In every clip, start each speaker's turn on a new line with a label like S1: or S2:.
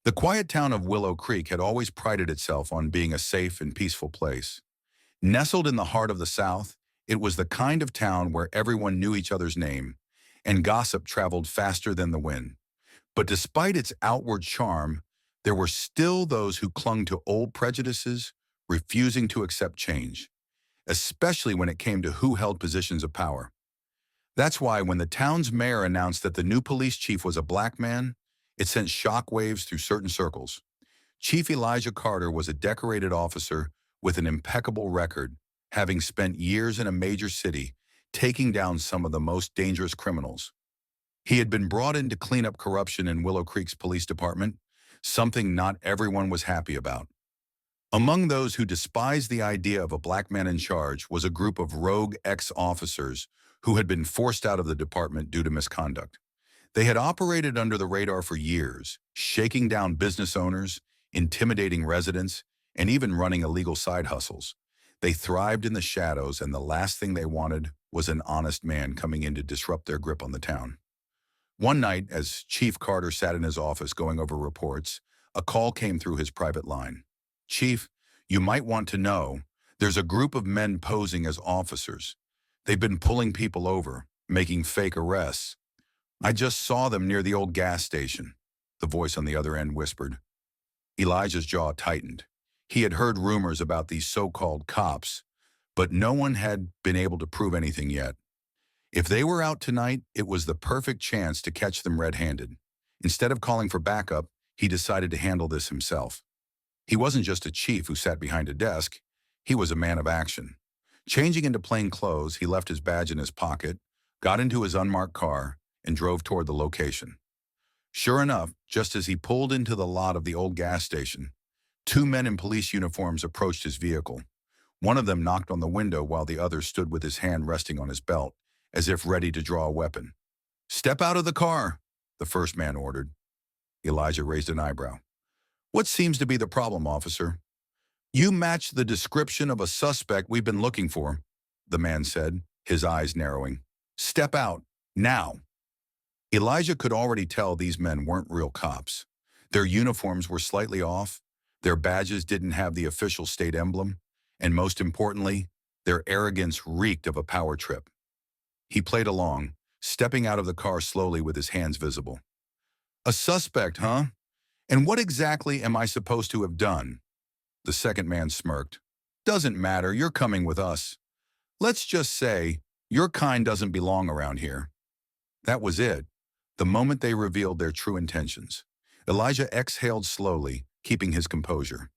S1: The quiet town of Willow Creek had always prided itself on being a safe and peaceful place. Nestled in the heart of the South, it was the kind of town where everyone knew each other's name, and gossip traveled faster than the wind. But despite its outward charm, there were still those who clung to old prejudices, refusing to accept change, especially when it came to who held positions of power. That's why when the town's mayor announced that the new police chief was a black man, it sent shockwaves through certain circles. Chief Elijah Carter was a decorated officer with an impeccable record, having spent years in a major city, taking down some of the most dangerous criminals. He had been brought in to clean up corruption in Willow Creek's police department, something not everyone was happy about. Among those who despised the idea of a black man in charge was a group of rogue ex-officers who had been forced out of the department due to misconduct. They had operated under the radar for years, shaking down business owners, intimidating residents, and even running illegal side hustles. They thrived in the shadows, and the last thing they wanted was an honest man coming in to disrupt their grip on the town. One night, as Chief Carter sat in his office going over reports, a call came through his private line. "Chief, you might want to know, there's a group of men posing as officers. They've been pulling people over, making fake arrests. I just saw them near the old gas station," the voice on the other end whispered. Elijah's jaw tightened. He had heard rumors about these so-called cops, but no one had been able to prove anything yet. If they were out tonight, it was the perfect chance to catch them red-handed. Instead of calling for backup, he decided to handle this himself. He wasn't just a chief who sat behind a desk. He was a man of action. Changing into plain clothes, he left his badge in his pocket, got into his unmarked car, and drove toward the location. Sure enough, just as he pulled into the lot of the old gas station, two men in police uniforms approached his vehicle. One of them knocked on the window while the other stood with his hand resting on his belt, as if ready to draw a weapon. "Step out of the car," the first man ordered. Elijah raised an eyebrow. "What seems to be the problem, officer?" "You match the description of a suspect we've been looking for," the man said, his eyes narrowing. "Step out, now." Elijah could already tell these men weren't real cops. Their uniforms were slightly off, their badges didn't have the official state emblem, and most importantly, their arrogance reeked of a power trip. He played along, stepping out of the car slowly with his hands visible. "A suspect, huh? And what exactly am I supposed to have done?" The second man smirked. "Doesn't matter, you're coming with us. Let's just say, your kind doesn't belong around here." That was it. The moment they revealed their true intentions. Elijah exhaled slowly, keeping his composure.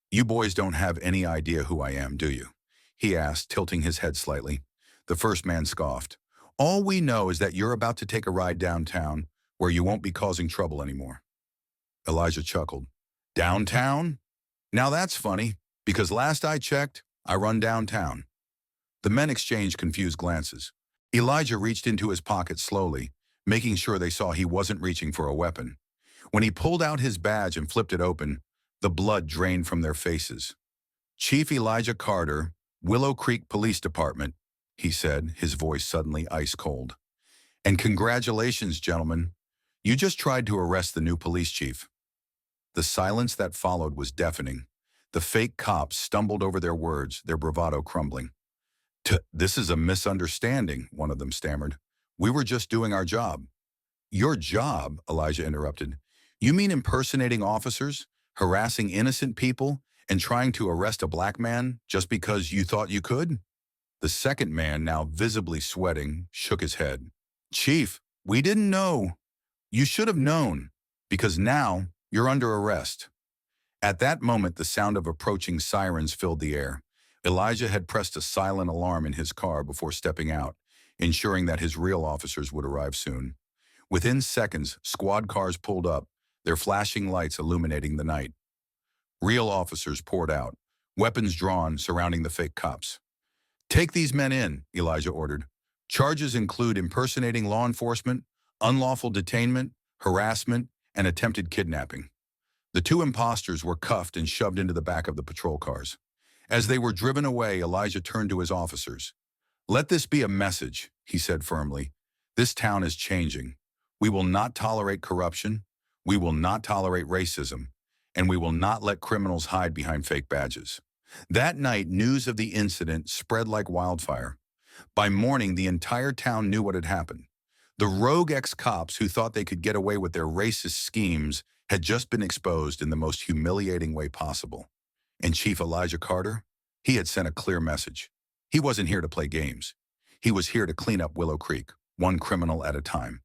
S1: "You boys don't have any idea who I am, do you?" he asked, tilting his head slightly. The first man scoffed. "All we know is that you're about to take a ride downtown where you won't be causing trouble anymore." Elijah chuckled. "Downtown? Now that's funny, because last I checked, I run downtown." The men exchanged confused glances. Elijah reached into his pocket slowly, making sure they saw he wasn't reaching for a weapon. When he pulled out his badge and flipped it open, the blood drained from their faces. "Chief Elijah Carter, Willow Creek Police Department," he said, his voice suddenly ice cold. "And congratulations, gentlemen. You just tried to arrest the new police chief." The silence that followed was deafening. The fake cops stumbled over their words, their bravado crumbling. "This is a misunderstanding," one of them stammered. "We were just doing our job." "Your job?" Elijah interrupted. "You mean impersonating officers, harassing innocent people, and trying to arrest a black man just because you thought you could?" The second man, now visibly sweating, shook his head. "Chief, we didn't know. You should have known, because now you're under arrest." At that moment, the sound of approaching sirens filled the air. Elijah had pressed a silent alarm in his car before stepping out, ensuring that his real officers would arrive soon. Within seconds, squad cars pulled up, their flashing lights illuminating the night. Real officers poured out, weapons drawn, surrounding the fake cops. "Take these men in," Elijah ordered. "Charges include impersonating law enforcement, unlawful detainment, harassment, and attempted kidnapping." The two impostors were cuffed and shoved into the back of the patrol cars. As they were driven away, Elijah turned to his officers. "Let this be a message," he said firmly. "This town is changing. We will not tolerate corruption. We will not tolerate racism, and we will not let criminals hide behind fake badges. That night, news of the incident spread like wildfire. By morning, the entire town knew what had happened. The rogue ex-cops who thought they could get away with their racist schemes had just been exposed in the most humiliating way possible. And Chief Elijah Carter? He had sent a clear message. He wasn't here to play games. He was here to clean up Willow Creek, one criminal at a time.